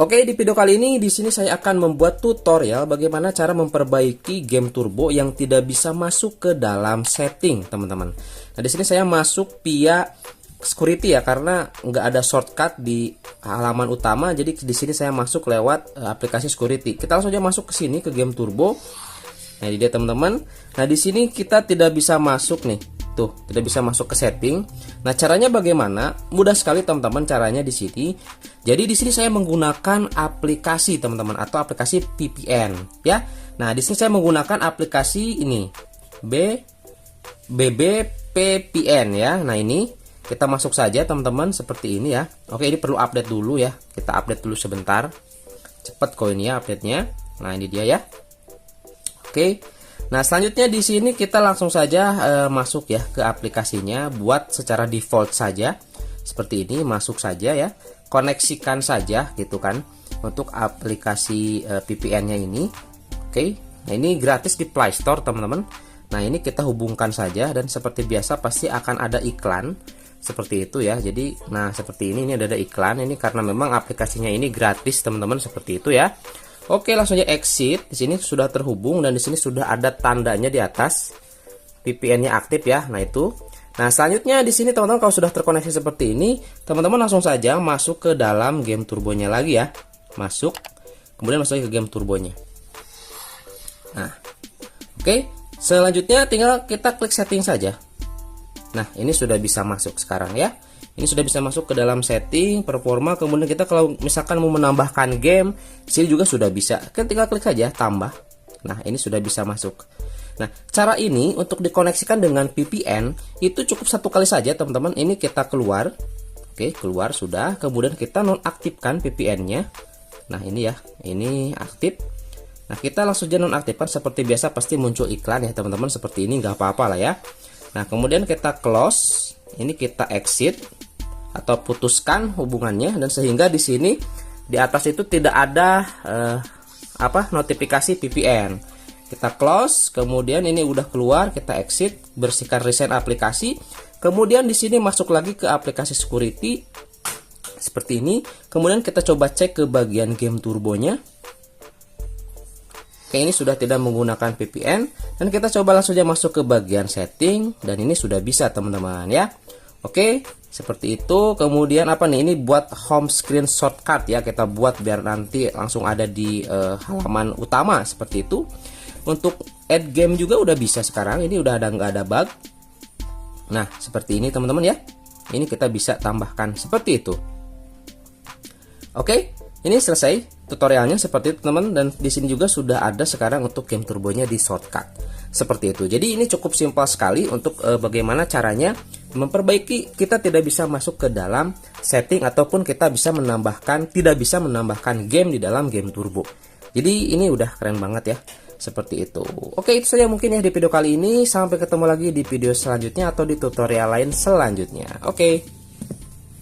Oke, di video kali ini di sini saya akan membuat tutorial bagaimana cara memperbaiki game turbo yang tidak bisa masuk ke dalam setting, teman-teman. Nah, di sini saya masuk via security ya, karena nggak ada shortcut di halaman utama. Jadi di sini saya masuk lewat aplikasi security. Kita langsung aja masuk ke sini ke game turbo. Nah, ini dia teman-teman. Nah, di sini kita tidak bisa masuk nih. Tuh, tidak bisa masuk ke setting. Nah, caranya bagaimana? Mudah sekali teman-teman caranya di sini. Jadi di sini saya menggunakan aplikasi teman-teman, atau aplikasi VPN ya. Nah, di sini saya menggunakan aplikasi ini BBVPN ya. Nah, ini kita masuk saja teman-teman seperti ini ya. Oke, ini perlu update dulu ya. Kita update dulu sebentar. Cepat kok ini ya update-nya. Nah, ini dia ya. Oke. Nah, selanjutnya di sini kita langsung saja masuk ya ke aplikasinya. Buat secara default saja seperti ini, masuk saja ya, koneksikan saja gitu kan untuk aplikasi VPN-nya ini. Oke, nah ini gratis di Play Store teman-teman. Nah, ini kita hubungkan saja dan seperti biasa pasti akan ada iklan seperti itu ya. Jadi, nah seperti ini ada iklan ini karena memang aplikasinya ini gratis teman-teman, seperti itu ya. Oke, langsung aja exit. Di sini sudah terhubung dan di sini sudah ada tandanya di atas VPN-nya aktif ya. Nah, itu. Nah, selanjutnya di sini teman-teman kalau sudah terkoneksi seperti ini, teman-teman langsung saja masuk ke dalam game turbonya lagi ya. Masuk. Kemudian masuk ke game turbonya. Nah, oke. Selanjutnya tinggal kita klik setting saja. Nah, ini sudah bisa masuk sekarang ya. Ini sudah bisa masuk ke dalam setting, performa. Kemudian kita kalau misalkan mau menambahkan game, sini juga sudah bisa. Kita tinggal klik saja tambah. Nah, ini sudah bisa masuk. Nah, cara ini untuk dikoneksikan dengan VPN itu cukup satu kali saja teman-teman. Ini kita keluar. Oke, keluar sudah. Kemudian kita nonaktifkan VPN-nya. Nah, ini ya. Ini aktif. Nah, kita langsung aja nonaktifkan. Seperti biasa pasti muncul iklan ya teman-teman. Seperti ini nggak apa-apa lah ya. Nah, kemudian kita close. Ini kita exit atau putuskan hubungannya, dan sehingga di sini di atas itu tidak ada notifikasi VPN. Kita close, kemudian ini udah keluar, kita exit, bersihkan reset aplikasi. Kemudian di sini masuk lagi ke aplikasi security seperti ini. Kemudian kita coba cek ke bagian game turbonya. Oke, ini sudah tidak menggunakan VPN, dan kita coba langsung aja masuk ke bagian setting, dan ini sudah bisa teman-teman ya. Oke, seperti itu. Kemudian apa nih, ini buat home screen shortcut ya, kita buat biar nanti langsung ada di halaman utama seperti itu. Untuk add game juga udah bisa sekarang, ini udah nggak ada bug. Nah, seperti ini teman-teman ya. Ini kita bisa tambahkan seperti itu. Oke, ini selesai tutorialnya seperti itu teman, dan di sini juga sudah ada sekarang untuk game turbonya di shortcut seperti itu. Jadi ini cukup simpel sekali untuk bagaimana caranya memperbaiki kita tidak bisa masuk ke dalam setting, ataupun kita bisa tidak bisa menambahkan game di dalam game turbo. Jadi ini udah keren banget ya, seperti itu. Oke, itu saja mungkin ya di video kali ini. Sampai ketemu lagi di video selanjutnya atau di tutorial lain selanjutnya. Oke.